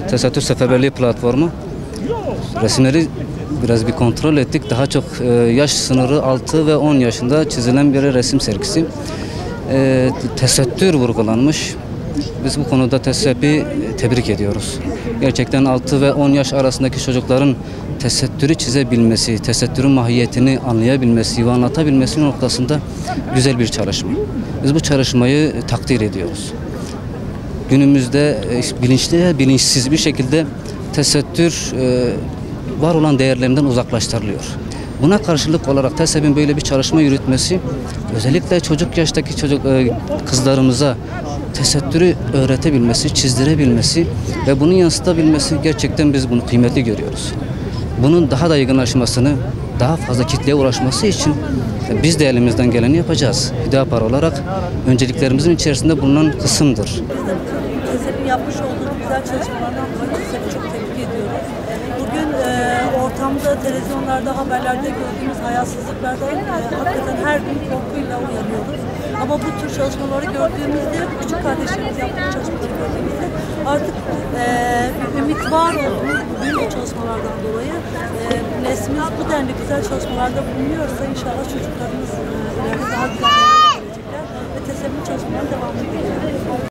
Tesettür Seferberliği platformu resimleri biraz bir kontrol ettik. Daha çok yaş sınırı 6 ve 10 yaşında çizilen bir resim sergisi. Tesettür vurgulanmış. Biz bu konuda TESEP'i tebrik ediyoruz. Gerçekten 6 ve 10 yaş arasındaki çocukların tesettürü çizebilmesi, tesettürün mahiyetini anlayabilmesi ve anlatabilmesi noktasında güzel bir çalışma. Biz bu çalışmayı takdir ediyoruz. Günümüzde bilinçli ya bilinçsiz bir şekilde tesettür var olan değerlerinden uzaklaştırılıyor. Buna karşılık olarak TESEP'in böyle bir çalışma yürütmesi, özellikle çocuk yaştaki kızlarımıza tesettürü öğretebilmesi, çizdirebilmesi ve bunu yansıtabilmesi, gerçekten biz bunu kıymetli görüyoruz. Bunun daha da yaygınlaşmasını, daha fazla kitleye ulaşması için biz de elimizden geleni yapacağız. Hüdapar olarak önceliklerimizin içerisinde bulunan kısımdır. TESEP'in yapmış olduğu güzel çalışmalardan dolayı TESEP'i çok tebrik ediyoruz. Bugün ortamda, televizyonlarda, haberlerde gördüğümüz hayasızlıklardan hakikaten her gün korkuyla uyanıyoruz. Ama bu tür çalışmaları gördüğümüzde, küçük kardeşlerimiz yaptığı çalışmaları gördüğümüzde artık bir ümit var olduğunu bugün o çalışmalardan dolayı neslimiz bu denli güzel çalışmalarda bulunuyorsa inşallah çocuklarımız ileride daha güzel yerlere gelecekler ve TESEP'in çalışmalarına devam edecekler.